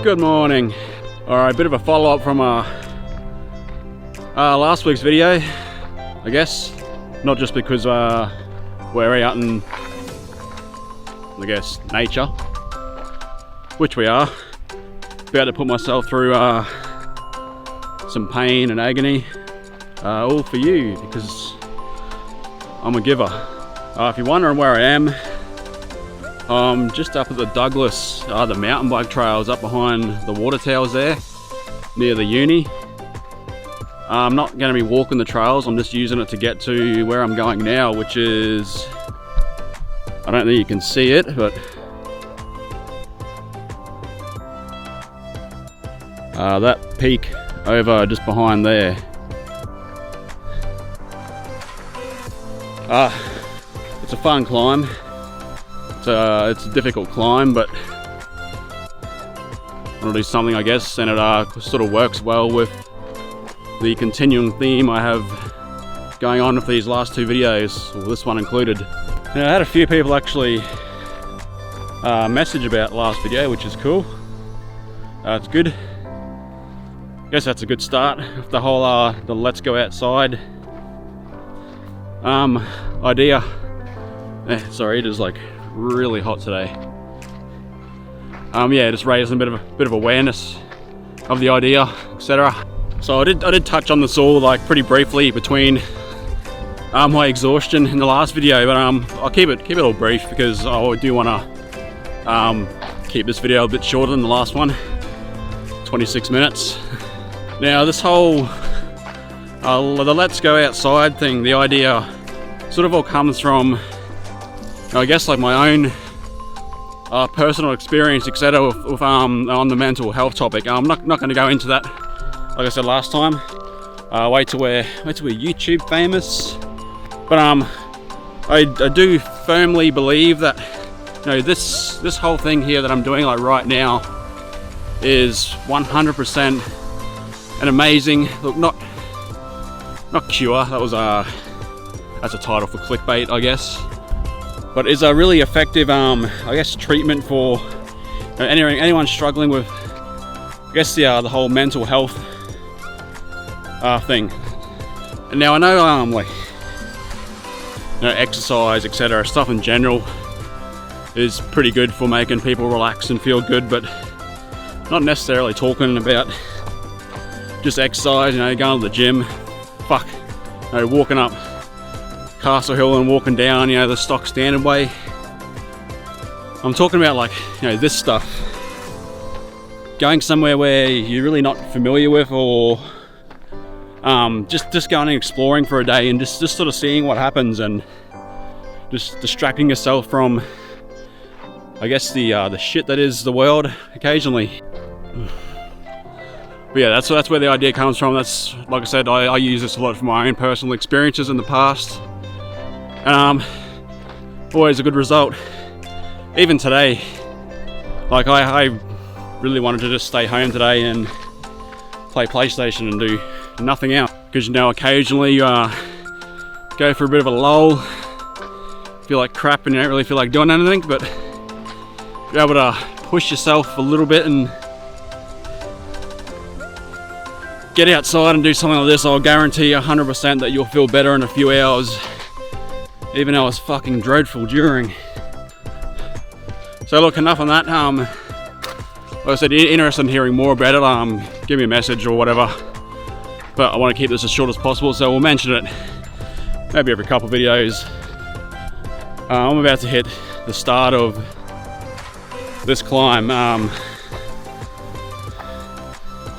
Good morning. Alright, bit of a follow-up from last week's video, I guess. Not just because we're out in, I guess, nature, which we are. About to put myself through some pain and agony, all for you, because I'm a giver. If you're wondering where I am, I'm just up at the Douglas, the mountain bike trails up behind the water towers there, near the uni. I'm not going to be walking the trails, I'm just using it to get to where I'm going now, which is, I don't think you can see it, but that peak over just behind there. It's a fun climb. It's a difficult climb, but I want to do something, I guess, and it sort of works well with the continuing theme I have going on with these last two videos, or this one included. Now, I had a few people actually message about the last video, which is cool. It's good. I guess that's a good start. The whole the let's go outside idea. Sorry, it is like really hot today. Yeah, just raising a bit of awareness of the idea, etc. So I did touch on this all like pretty briefly between my exhaustion in the last video, but I'll keep it all brief because I do want to keep this video a bit shorter than the last one, 26 minutes. Now this whole the let's go outside thing, the idea sort of all comes from, I guess, like my own personal experience, etc. with on the mental health topic. I'm not going to go into that, like I said last time. Wait till we're YouTube famous. But I do firmly believe that, you know, this whole thing here that I'm doing like right now is 100% an amazing, look, not cure. That's a title for clickbait, I guess. But is a really effective, I guess, treatment for anyone struggling with, I guess, the whole mental health thing. And now I know, like, you know, exercise, etc., stuff in general is pretty good for making people relax and feel good, but not necessarily talking about just exercise, you know, going to the gym, you know, walking up Castle Hill and walking down, you know, the stock standard way. I'm talking about, like, you know, this stuff. Going somewhere where you're really not familiar with, or just going and exploring for a day and just sort of seeing what happens and just distracting yourself from, I guess, the shit that is the world occasionally. But yeah, that's where the idea comes from. That's, like I said, I use this a lot for my own personal experiences in the past. Always a good result. Even today, like I really wanted to just stay home today and play PlayStation and do nothing else, because, you know, occasionally you go for a bit of a lull, feel like crap and you don't really feel like doing anything, but you're able to push yourself a little bit and get outside and do something like this. I'll guarantee 100% that you'll feel better in a few hours, even though it's fucking dreadful during. So look, enough on that. Like I said, interested in hearing more about it, give me a message or whatever. But I want to keep this as short as possible, so we'll mention it maybe every couple of videos. I'm about to hit the start of this climb.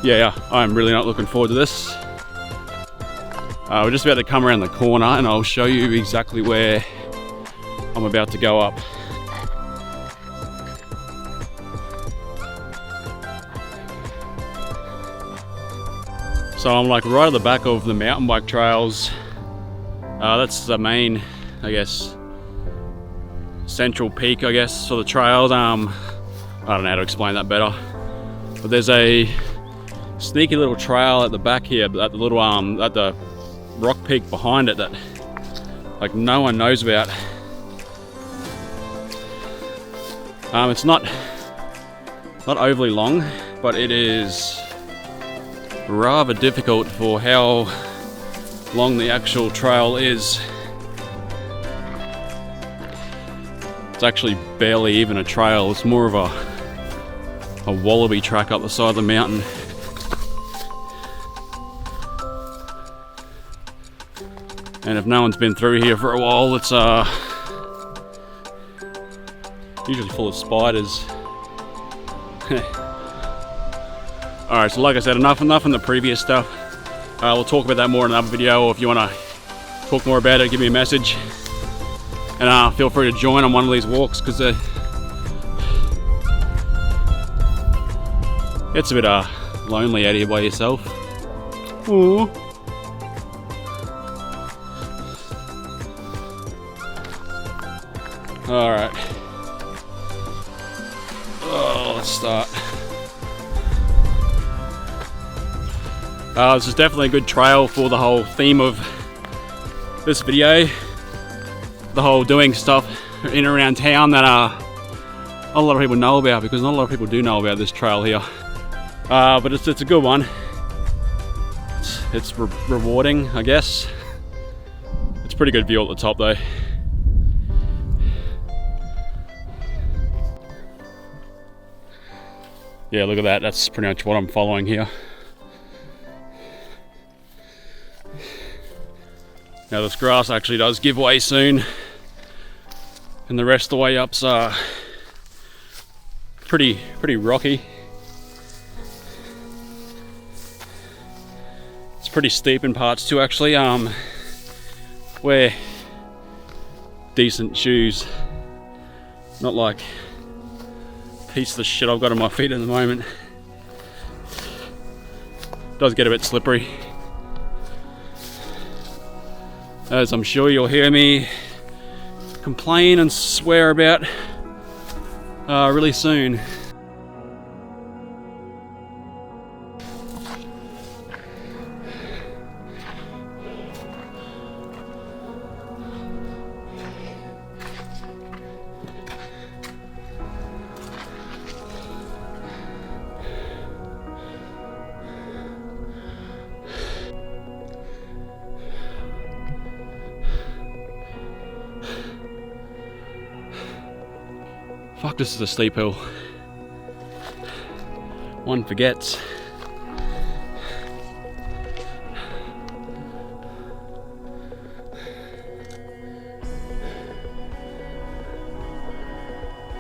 Yeah, I'm really not looking forward to this. We're just about to come around the corner and I'll show you exactly where I'm about to go up. So I'm like right at the back of the mountain bike trails. That's the main, I guess, central peak, I guess, for the trails. I don't know how to explain that better. But there's a sneaky little trail at the back here, at the little at the rock peak behind it that, like, no one knows about. It's not overly long. but it is rather difficult for how long the actual trail is. It's actually barely even a trail, it's more of a wallaby track up the side of the mountain. And if no one's been through here for a while, it's usually full of spiders. Alright, so like I said, enough in the previous stuff. We'll talk about that more in another video, or if you want to talk more about it, give me a message. And feel free to join on one of these walks, because it's a bit lonely out here by yourself. Ooh. Alright. Oh, let's start. This is definitely a good trail for the whole theme of this video. The whole doing stuff in and around town that a lot of people know about, because not a lot of people do know about this trail here. But it's a good one. It's rewarding, I guess. It's a pretty good view at the top though. Yeah, look at that. That's pretty much what I'm following here. Now this grass actually does give way soon, and the rest of the way up's pretty rocky. It's pretty steep in parts too, actually. Wear decent shoes, not like piece of the shit I've got on my feet at the moment. Does get a bit slippery, as I'm sure you'll hear me complain and swear about really soon. Fuck, this is a steep hill. One forgets.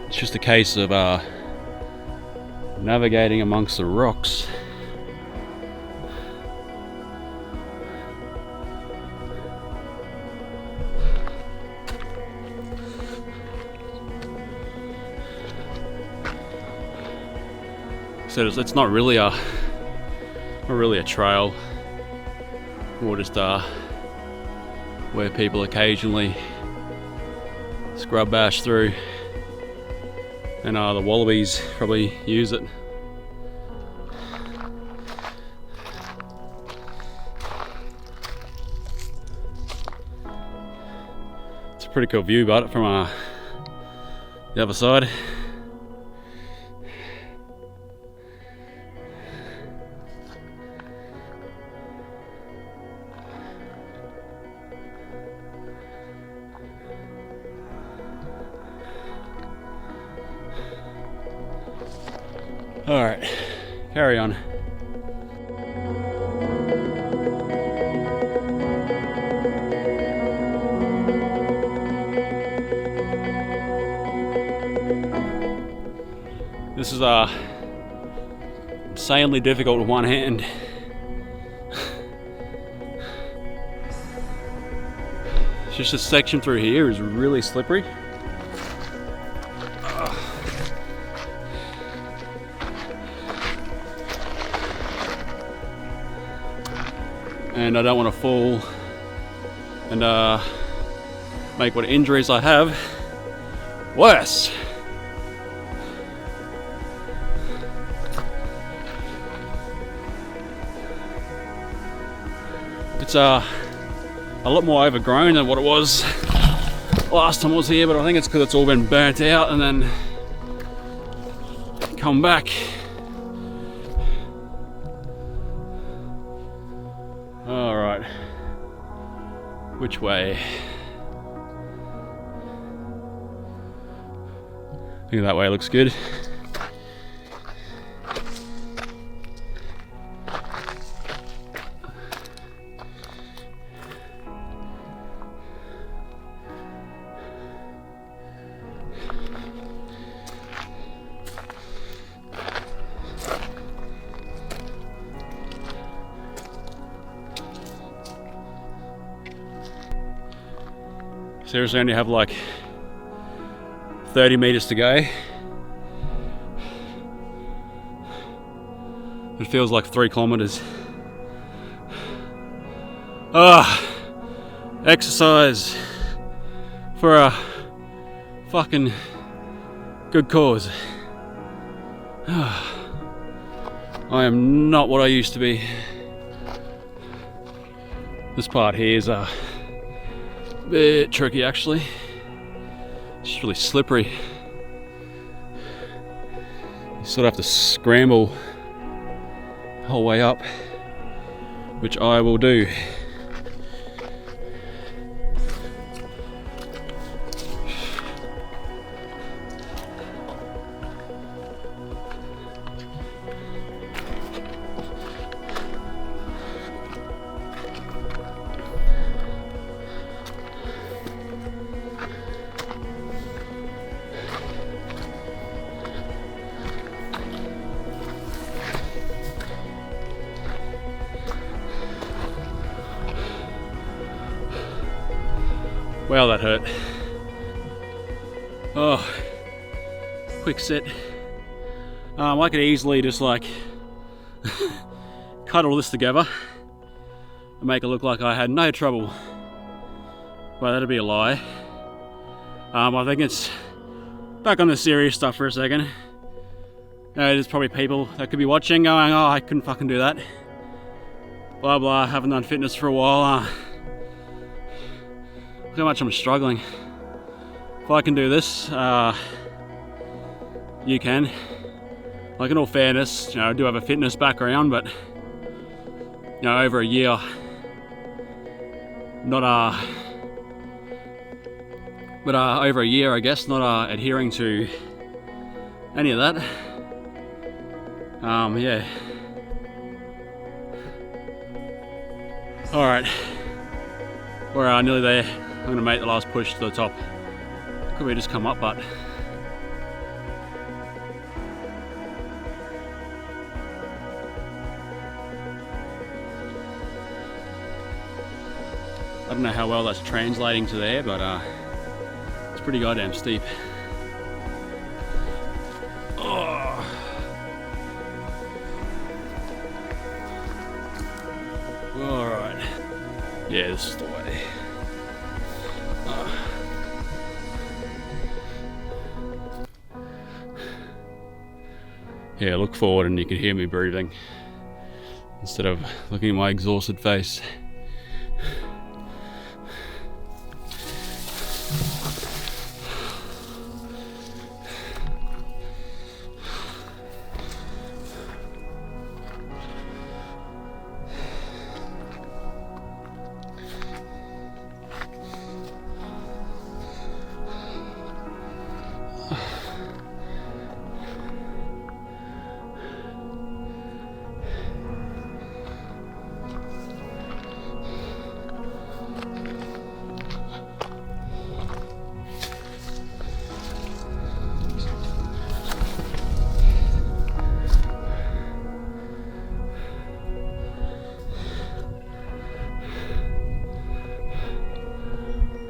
It's just a case of navigating amongst the rocks. So it's not really a trail, more just where people occasionally scrub bash through, and the wallabies probably use it. It's a pretty cool view, but from the other side. All right, carry on. This is insanely difficult with one hand. It's just this section through here is really slippery. And I don't want to fall and make what injuries I have worse. It's a lot more overgrown than what it was last time I was here, but I think it's because it's all been burnt out and then come back Which way? I think that way looks good. Seriously, only have like 30 meters to go. It feels like 3 kilometers. Exercise for a fucking good cause. I am not what I used to be. This part here is a bit tricky actually. It's just really slippery. You sort of have to scramble the whole way up, which I will do. Well, that hurt. Oh, quick set. I could easily just like cut all this together and make it look like I had no trouble. But that'd be a lie. I think it's back on the serious stuff for a second. There's probably people that could be watching going, oh, I couldn't fucking do that. Blah blah, haven't done fitness for a while. Look how much I'm struggling. If I can do this, you can. Like in all fairness, I do have a fitness background, but over a year, over a year, I guess, not adhering to any of that. Yeah. All right, we're nearly there. I'm gonna make the last push to the top. Could we just come up, but I don't know how well that's translating to there, but it's pretty goddamn steep. Oh. All right. Yeah, this is the way. Yeah, look forward and you can hear me breathing instead of looking at my exhausted face.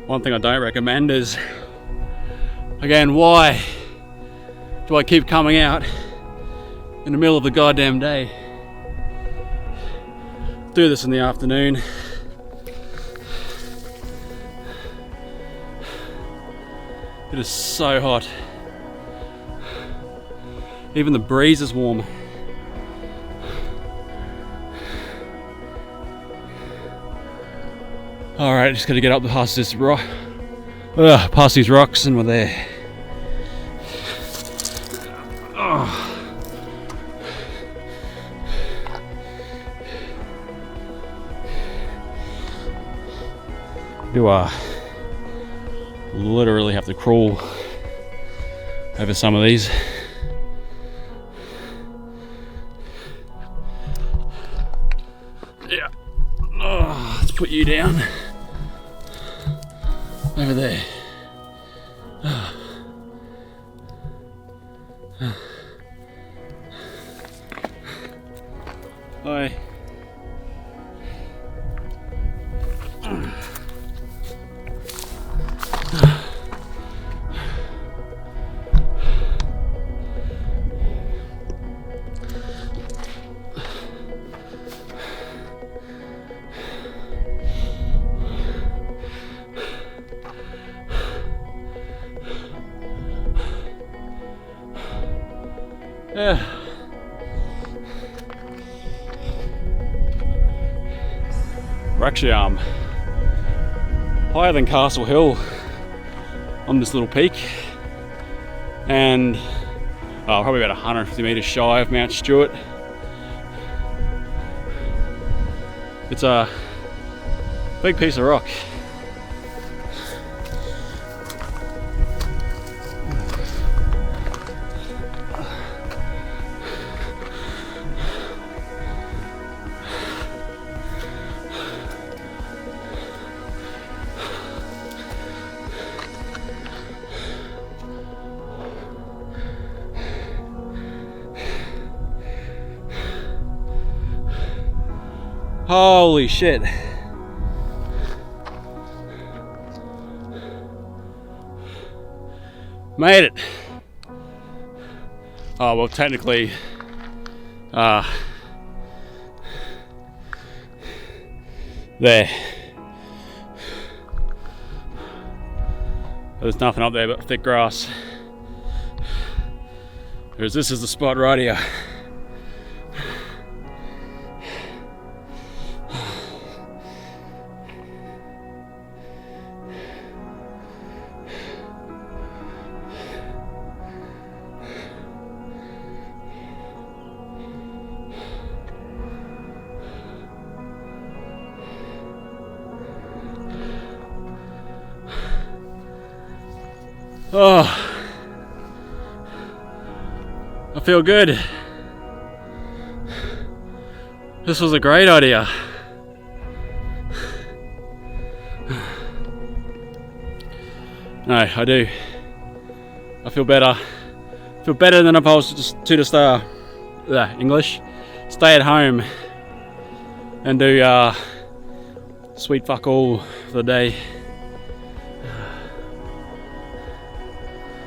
One thing I don't recommend is, again, why do I keep coming out in the middle of the goddamn day? Do this in the afternoon. It is so hot. Even the breeze is warm. All right, just gotta get up past this rock, past these rocks, and we're there. Oh. Do literally have to crawl over some of these. Yeah. Oh, let's put you down over there. Hi. Yeah. We're actually higher than Castle Hill on this little peak, and probably about 150 meters shy of Mount Stewart. It's a big piece of rock. Holy shit. Made it. Oh, well, technically, there. There's nothing up there but thick grass. Whereas this is the spot right here. Oh, I feel good. This was a great idea. No, I do. I feel better. I feel better than if I was to just English, stay at home and do sweet fuck all for the day.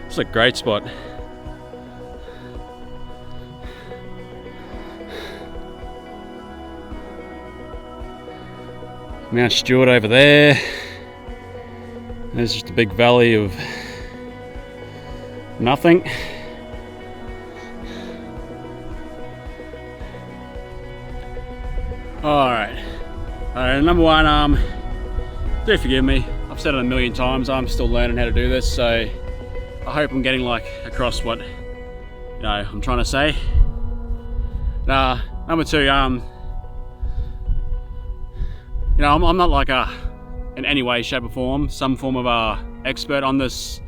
It's a great spot. Mount Stewart over there. There's just a big valley of nothing. Alright. Number one, do forgive me. I've said it a million times, I'm still learning how to do this, so I hope I'm getting across what I'm trying to say. Number two, I'm not in any way, shape or form, some form of expert on this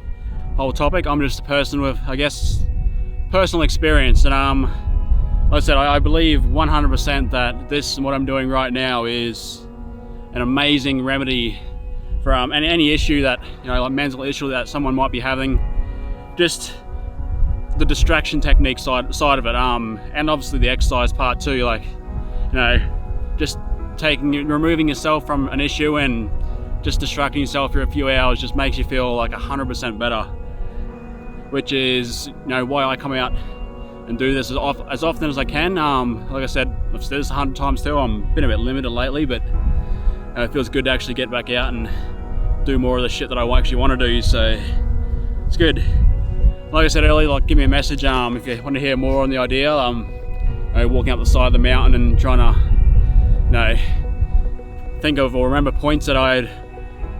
whole topic. I'm just a person with, I guess, personal experience, and like I said, I believe 100% that this and what I'm doing right now is an amazing remedy for any issue that, like mental issue that someone might be having. Just the distraction technique side of it, and obviously the exercise part too. Just removing yourself from an issue and just distracting yourself for a few hours just makes you feel 100% better. Which is, why I come out and do this as often as I can. Like I said, I've said this 100 times too. I've been a bit limited lately, but it feels good to actually get back out and do more of the shit that I actually want to do. So it's good. Like I said earlier, give me a message if you want to hear more on the idea. Walking up the side of the mountain and trying to, think of or remember points that I had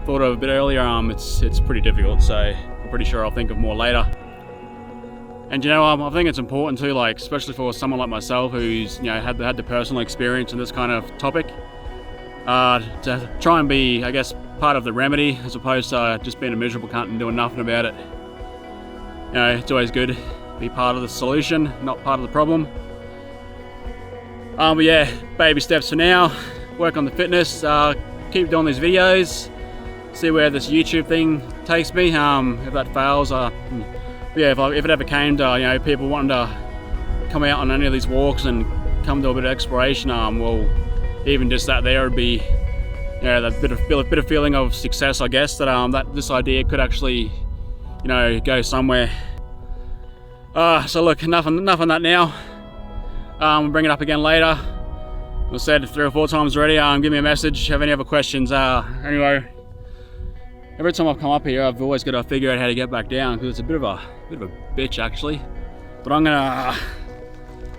thought of a bit earlier. It's pretty difficult, so I'm pretty sure I'll think of more later. And I think it's important too, especially for someone like myself who's had the personal experience in this kind of topic. to try and be, I guess, part of the remedy as opposed to just being a miserable cunt and doing nothing about it. You know, it's always good to be part of the solution, not part of the problem. But yeah, baby steps for now. Work on the fitness, keep doing these videos, see where this YouTube thing takes me. If that fails, yeah, if it ever came to, you know, people wanting to come out on any of these walks and come to a bit of exploration, well, even just that there would be, you know, that bit of feeling of success, I guess, that that this idea could actually, you know, go somewhere. So look, enough on that now. We'll bring it up again later. I've said 3 or 4 times already. Give me a message. Have any other questions? Anyway, every time I've come up here, I've always got to figure out how to get back down because it's a bit of a bitch actually. But I'm gonna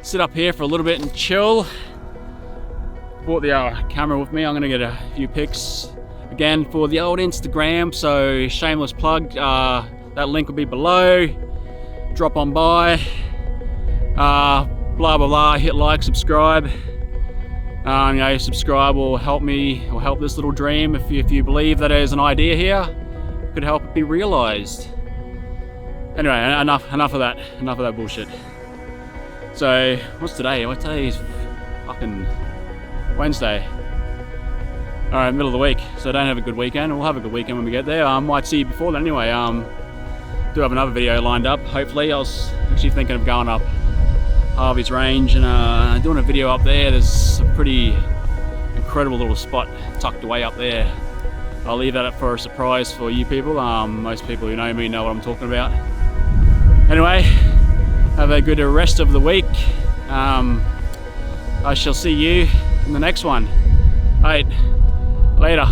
sit up here for a little bit and chill. Brought the camera with me. I'm gonna get a few pics again for the old Instagram. So shameless plug. That link will be below. Drop on by. Blah blah blah. Hit like, subscribe. You know, subscribe will help me, or help this little dream. If you believe that there's an idea here, could help it be realized. Anyway, enough of that. Enough of that bullshit. So, what's today? Today is fucking Wednesday. Alright, middle of the week. So don't have a good weekend. We'll have a good weekend when we get there. I might see you before then anyway. Do have another video lined up, hopefully. I was actually thinking of going up Harvey's Range and doing a video up there. There's a pretty incredible little spot tucked away up there. I'll leave that up for a surprise for you people. Most people who know me know what I'm talking about. Anyway, have a good rest of the week. I shall see you in the next one. Alright, later.